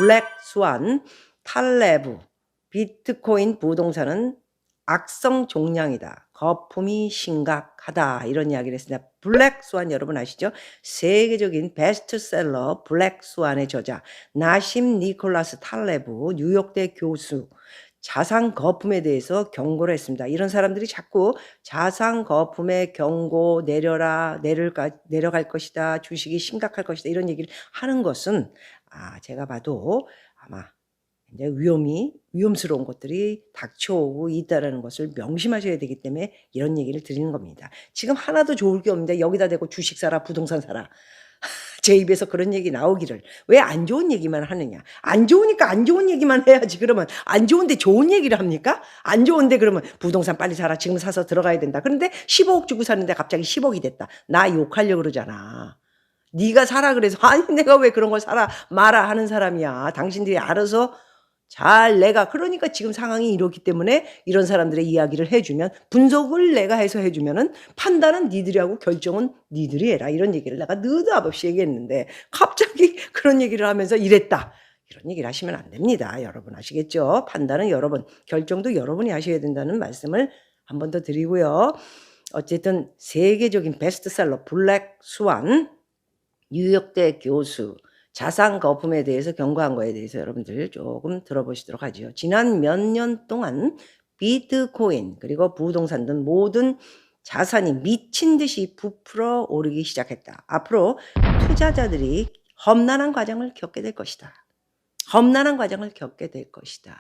블랙스완, 탈레브, 비트코인 부동산은 악성 종량이다. 거품이 심각하다. 이런 이야기를 했습니다. 블랙스완 여러분 아시죠? 세계적인 베스트셀러 블랙스완의 저자 나심 니콜라스 탈레브 뉴욕대 교수 자산 거품에 대해서 경고를 했습니다. 이런 사람들이 자꾸 자산 거품의 경고 내려라 내려갈 것이다. 주식이 심각할 것이다. 이런 얘기를 하는 것은 제가 봐도 아마 이제 위험스러운 것들이 닥쳐오고 있다라는 것을 명심하셔야 되기 때문에 이런 얘기를 드리는 겁니다. 지금 하나도 좋을 게 없는데 여기다 대고 주식 사라, 부동산 사라. 제 입에서 그런 얘기 나오기를 왜 안 좋은 얘기만 하느냐. 안 좋으니까 안 좋은 얘기만 해야지. 그러면 안 좋은데 좋은 얘기를 합니까? 안 좋은데 그러면 부동산 빨리 사라. 지금 사서 들어가야 된다. 그런데 15억 주고 사는데 갑자기 10억이 됐다. 나 욕하려고 그러잖아. 네가 사라 그래서 아니 내가 왜 그런 걸 사라 마라 하는 사람이야. 당신들이 알아서 잘 내가 그러니까 지금 상황이 이렇기 때문에 이런 사람들의 이야기를 해주면 분석을 내가 해서 해주면은 판단은 니들이 하고 결정은 니들이 해라 이런 얘기를 내가 느닷없이 얘기했는데 갑자기 그런 얘기를 하면서 이랬다 이런 얘기를 하시면 안 됩니다. 여러분 아시겠죠? 판단은 여러분 결정도 여러분이 하셔야 된다는 말씀을 한 번 더 드리고요. 어쨌든 세계적인 베스트셀러 블랙스완 뉴욕대 교수 자산 거품에 대해서 경고한 거에 대해서 여러분들 조금 들어보시도록 하죠. 지난 몇 년 동안 비트코인 그리고 부동산 등 모든 자산이 미친 듯이 부풀어 오르기 시작했다. 앞으로 투자자들이 험난한 과정을 겪게 될 것이다. 험난한 과정을 겪게 될 것이다.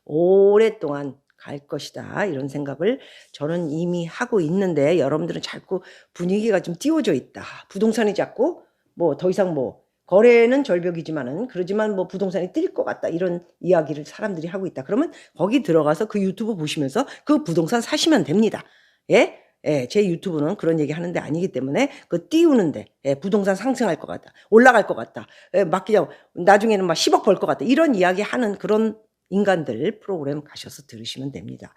오랫동안 갈 것이다. 이런 생각을 저는 이미 하고 있는데 여러분들은 자꾸 분위기가 좀 띄워져 있다. 부동산이 자꾸 뭐 더 이상 뭐 거래는 절벽이지만은 그러지만 뭐 부동산이 뜰 것 같다 이런 이야기를 사람들이 하고 있다. 그러면 거기 들어가서 그 유튜브 보시면서 그 부동산 사시면 됩니다. 예? 예, 제 유튜브는 그런 얘기 하는데 아니기 때문에 그 띄우는데 부동산 상승할 것 같다. 올라갈 것 같다. 막 그냥 나중에는 막 10억 벌 것 같다. 이런 이야기 하는 그런 인간들 프로그램 가셔서 들으시면 됩니다.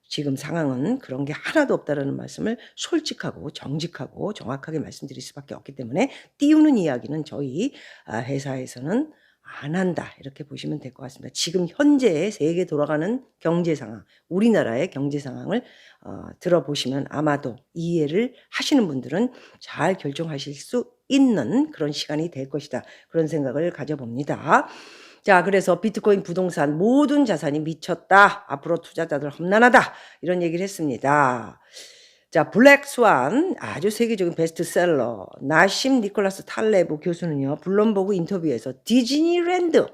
지금 상황은 그런 게 하나도 없다라는 말씀을 솔직하고 정직하고 정확하게 말씀드릴 수밖에 없기 때문에 띄우는 이야기는 저희 회사에서는 안 한다 이렇게 보시면 될 것 같습니다. 지금 현재의 세계 돌아가는 경제 상황, 우리나라의 경제 상황을 들어보시면 아마도 이해를 하시는 분들은 잘 결정하실 수 있는 그런 시간이 될 것이다. 그런 생각을 가져봅니다. 자, 그래서 비트코인 부동산 모든 자산이 미쳤다. 앞으로 투자자들 험난하다. 이런 얘기를 했습니다. 자, 블랙스완 아주 세계적인 베스트셀러 나심 니콜라스 탈레브 교수는요. 블룸버그 인터뷰에서 디즈니랜드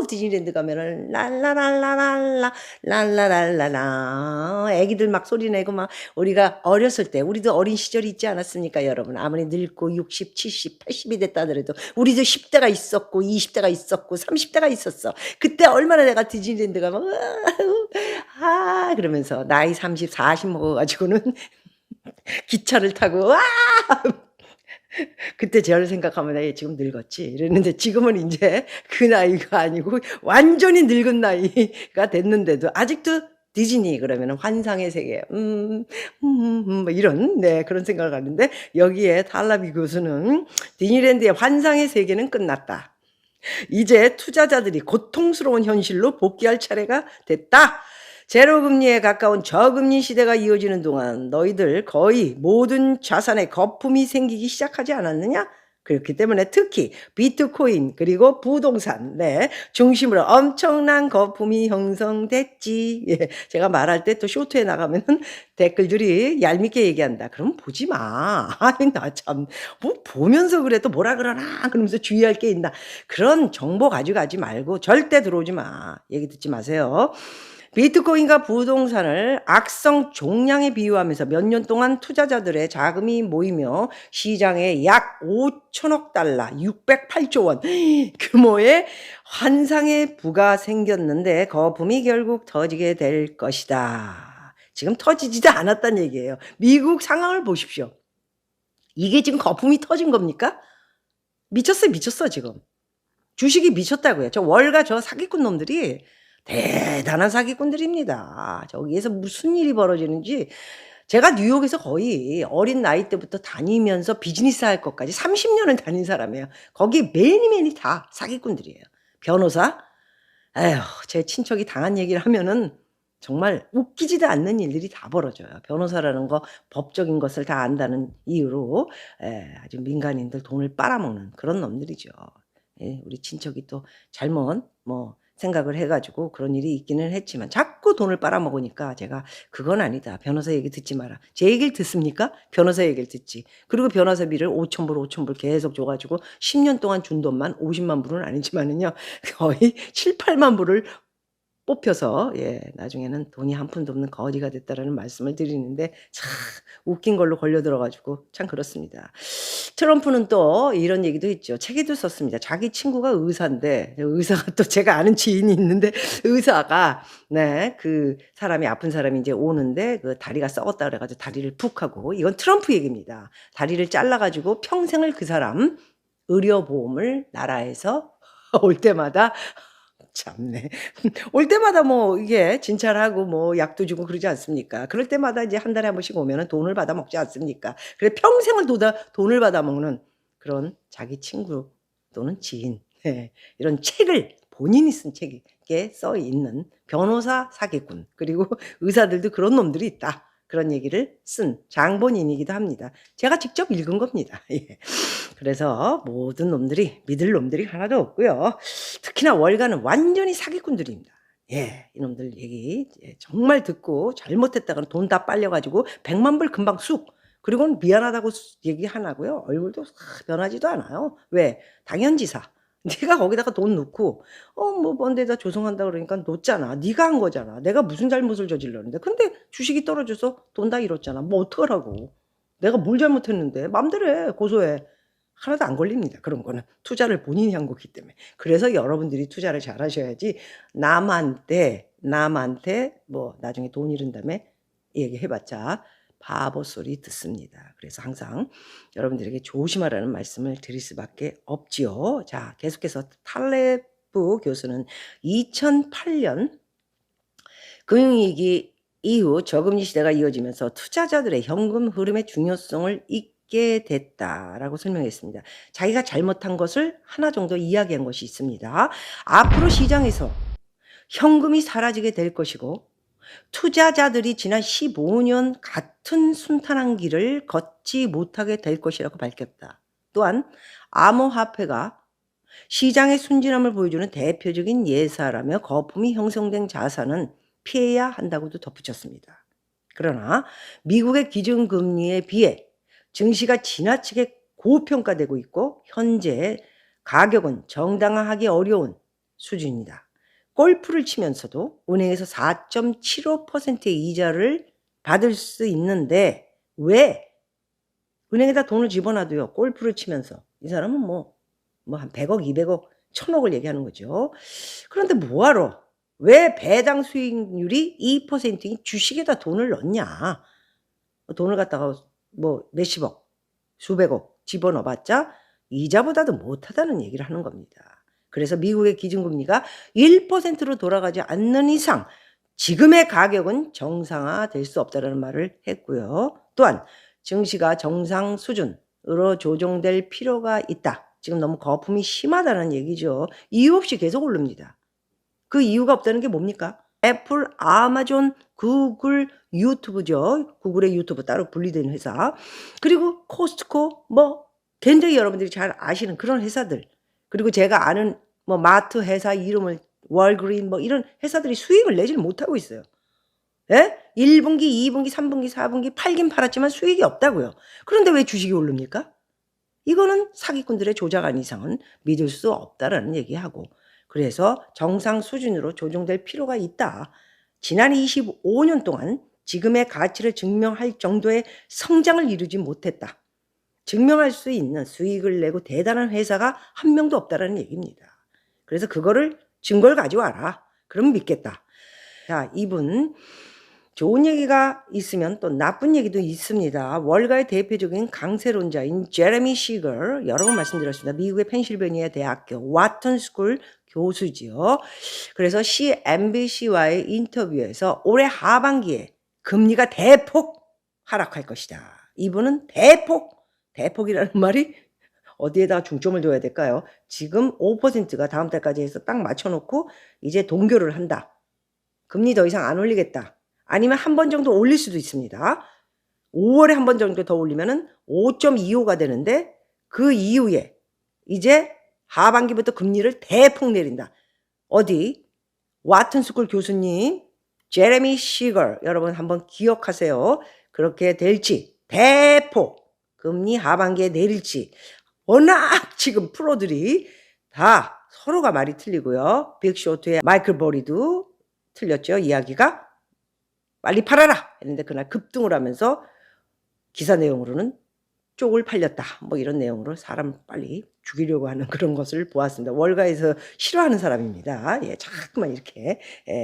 디즈니랜드 가면은 랄라랄라랄라 랄라랄라라 애기들 막 소리 내고 막 우리가 어렸을 때 우리도 어린 시절이 있지 않았습니까 여러분. 아무리 늙고 60, 70, 80이 됐다 하더라도 우리도 10대가 있었고 20대가 있었고 30대가 있었어. 그때 얼마나 내가 디즈니랜드 가면 그러면서 나이 30, 40 먹어가지고는 기차를 타고 그때 저를 생각하면 나 지금 늙었지 이랬는데 지금은 이제 그 나이가 아니고 완전히 늙은 나이가 됐는데도 아직도 디즈니 그러면 환상의 세계 뭐 이런 그런 생각을 하는데 여기에 탈라비 교수는 디즈니랜드의 환상의 세계는 끝났다. 이제 투자자들이 고통스러운 현실로 복귀할 차례가 됐다. 제로금리에 가까운 저금리 시대가 이어지는 동안 너희들 거의 모든 자산에 거품이 생기기 시작하지 않았느냐? 그렇기 때문에 특히 비트코인 그리고 부동산 중심으로 엄청난 거품이 형성됐지. 예, 제가 말할 때 또 쇼트에 나가면 댓글들이 얄밉게 얘기한다. 그럼 보지 마. 아니 나 참 뭐 보면서 그래 또 뭐라 그러나 그러면서 주의할 게 있나. 그런 정보 가져가지 말고 절대 들어오지 마. 얘기 듣지 마세요. 비트코인과 부동산을 악성 종량에 비유하면서 몇 년 동안 투자자들의 자금이 모이며 시장에 약 5천억 달러, 608조 원 규모의 환상의 부가 생겼는데 거품이 결국 터지게 될 것이다. 지금 터지지도 않았다는 얘기예요. 미국 상황을 보십시오. 이게 지금 거품이 터진 겁니까? 미쳤어요, 미쳤어 지금. 주식이 미쳤다고요. 저 월가 저 사기꾼 놈들이 대단한 사기꾼들입니다. 저기에서 무슨 일이 벌어지는지 제가 뉴욕에서 거의 어린 나이 때부터 다니면서 비즈니스 할 것까지 30년을 다닌 사람이에요. 거기 매니매니 다 사기꾼들이에요. 변호사? 에휴, 제 친척이 당한 얘기를 하면은 정말 웃기지도 않는 일들이 다 벌어져요. 변호사라는 거 법적인 것을 다 안다는 이유로 아주 민간인들 돈을 빨아먹는 그런 놈들이죠. 예, 우리 친척이 또 잘못 뭐 생각을 해 가지고 그런 일이 있기는 했지만 자꾸 돈을 빨아먹으니까 제가 "그건 아니다. 변호사 얘기 듣지 마라." 제 얘기를 듣습니까? 변호사 얘기를 듣지. 그리고 변호사비를 5,000불, 5,000불 계속 줘 가지고 10년 동안 준 돈만 50만 불은 아니지만은요. 거의 7-8만 불을 뽑혀서 나중에는 돈이 한 푼도 없는 거지가 됐다라는 말씀을 드리는데 참 웃긴 걸로 걸려들어 가지고 참 그렇습니다. 트럼프는 또 이런 얘기도 했죠. 책에도 썼습니다. 자기 친구가 의사인데 의사가 또 제가 아는 지인이 있는데 의사가 그 사람이 아픈 사람이 인제 오는데 그 다리가 썩었다 그래 가지고 다리를 푹 하고 이건 트럼프 얘기입니다. 다리를 잘라 가지고 평생을 그 사람 의료보험을 나라에서 올 때마다 참네. 올 때마다 뭐 이게 진찰하고 뭐 약도 주고 그러지 않습니까? 그럴 때마다 이제 한 달에 한 번씩 오면은 돈을 받아 먹지 않습니까? 그래 평생을 돈을 받아 먹는 그런 자기 친구 또는 지인 이런 책을 본인이 쓴 책에 써 있는 변호사 사기꾼 그리고 의사들도 그런 놈들이 있다. 그런 얘기를 쓴 장본인이기도 합니다. 제가 직접 읽은 겁니다. 예. 그래서 모든 놈들이 믿을 놈들이 하나도 없고요. 특히나 월가는 완전히 사기꾼들입니다. 예. 이놈들 얘기 정말 듣고 잘못했다가는 돈 다 빨려 가지고 100만 불 금방 쑥. 그리고는 미안하다고 얘기 하나고요. 얼굴도 변하지도 않아요. 왜? 당연지사. 네가 거기다가 돈 넣고 뭐 먼 데다 조성한다 그러니까 놓잖아. 네가 한 거잖아. 내가 무슨 잘못을 저질렀는데. 근데 주식이 떨어져서 돈 다 잃었잖아. 뭐 어떡하라고. 내가 뭘 잘못했는데. 맘대로 해. 고소해. 하나도 안 걸립니다. 그런 거는. 투자를 본인이 한 거기 때문에. 그래서 여러분들이 투자를 잘하셔야지 남한테 뭐 나중에 돈 잃은 다음에 얘기해 봤자 바보 소리 듣습니다. 그래서 항상 여러분들에게 조심하라는 말씀을 드릴 수밖에 없지요. 자, 계속해서 탈레프 교수는 2008년 금융위기 이후 저금리 시대가 이어지면서 투자자들의 현금 흐름의 중요성을 잊게 됐다라고 설명했습니다. 자기가 잘못한 것을 하나 정도 이야기한 것이 있습니다. 앞으로 시장에서 현금이 사라지게 될 것이고 투자자들이 지난 15년 같은 순탄한 길을 걷지 못하게 될 것이라고 밝혔다. 또한 암호화폐가 시장의 순진함을 보여주는 대표적인 예사라며 거품이 형성된 자산은 피해야 한다고도 덧붙였습니다. 그러나 미국의 기준금리에 비해 증시가 지나치게 고평가되고 있고 현재 가격은 정당화하기 어려운 수준이다. 골프를 치면서도 은행에서 4.75%의 이자를 받을 수 있는데 왜 은행에다 돈을 집어넣어도요. 골프를 치면서 이 사람은 뭐 한 100억, 200억, 1000억을 얘기하는 거죠. 그런데 뭐하러 왜 배당 수익률이 2%인 주식에다 돈을 넣냐. 돈을 갖다가 뭐 몇십억, 수백억 집어넣어 봤자 이자보다도 못하다는 얘기를 하는 겁니다. 그래서 미국의 기준금리가 1%로 돌아가지 않는 이상 지금의 가격은 정상화될 수 없다는 말을 했고요. 또한 증시가 정상 수준으로 조정될 필요가 있다. 지금 너무 거품이 심하다는 얘기죠. 이유 없이 계속 오릅니다. 그 이유가 없다는 게 뭡니까? 애플, 아마존, 구글, 유튜브죠. 구글의 유튜브 따로 분리된 회사. 그리고 코스트코 뭐 굉장히 여러분들이 잘 아시는 그런 회사들. 그리고 제가 아는 뭐 마트 회사 이름을 월그린 뭐 이런 회사들이 수익을 내지를 못하고 있어요. 예? 1분기, 2분기, 3분기, 4분기 팔긴 팔았지만 수익이 없다고요. 그런데 왜 주식이 오릅니까? 이거는 사기꾼들의 조작 아닌 이상은 믿을 수 없다라는 얘기하고 그래서 정상 수준으로 조정될 필요가 있다. 지난 25년 동안 지금의 가치를 증명할 정도의 성장을 이루지 못했다. 증명할 수 있는 수익을 내고 대단한 회사가 한 명도 없다라는 얘기입니다. 그래서 그거를 증거를 가져와라. 그럼 믿겠다. 자, 이분 좋은 얘기가 있으면 또 나쁜 얘기도 있습니다. 월가의 대표적인 강세론자인 제레미 시걸 여러 번 말씀드렸습니다. 미국의 펜실베니아 대학교 와튼 스쿨 교수지요. 그래서 CNBC와의 인터뷰에서 올해 하반기에 금리가 대폭 하락할 것이다. 이분은 대폭이라는 말이 어디에다 중점을 둬야 될까요? 지금 5%가 다음 달까지 해서 딱 맞춰놓고 이제 동결을 한다. 금리 더 이상 안 올리겠다. 아니면 한 번 정도 올릴 수도 있습니다. 5월에 한 번 정도 더 올리면은 5.25가 되는데 그 이후에 이제 하반기부터 금리를 대폭 내린다. 어디? 와튼스쿨 교수님, 제레미 시걸 여러분 한번 기억하세요. 그렇게 될지 대폭 금리 하반기에 내릴지 워낙 지금 프로들이 다 서로가 말이 틀리고요. 빅쇼트의 마이클 버리도 틀렸죠. 이야기가 빨리 팔아라 했는데 그날 급등을 하면서 기사 내용으로는 쪽을 팔렸다. 뭐 이런 내용으로 사람 빨리 죽이려고 하는 그런 것을 보았습니다. 월가에서 싫어하는 사람입니다. 예, 자꾸만 이렇게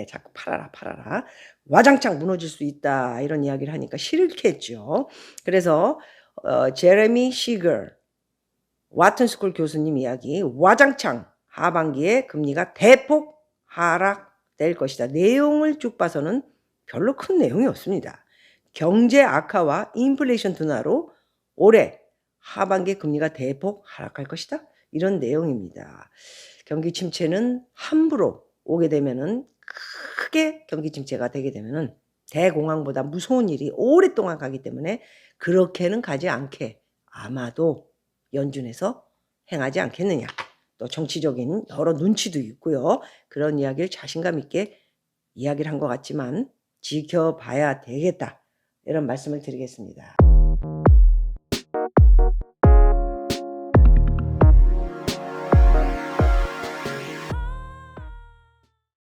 자꾸 팔아라 팔아라. 와장창 무너질 수 있다. 이런 이야기를 하니까 싫겠죠. 그래서 제레미 시걸 와튼스쿨 교수님 이야기 와장창 하반기에 금리가 대폭 하락될 것이다. 내용을 쭉 봐서는 별로 큰 내용이 없습니다. 경제 악화와 인플레이션 둔화로 올해 하반기 금리가 대폭 하락할 것이다. 이런 내용입니다. 경기 침체는 함부로 오게 되면은 크게 경기 침체가 되게 되면은 대공황보다 무서운 일이 오랫동안 가기 때문에 그렇게는 가지 않게 아마도 연준에서 행하지 않겠느냐. 또 정치적인 여러 눈치도 있고요. 그런 이야기를 자신감 있게 이야기를 한 것 같지만 지켜봐야 되겠다. 이런 말씀을 드리겠습니다.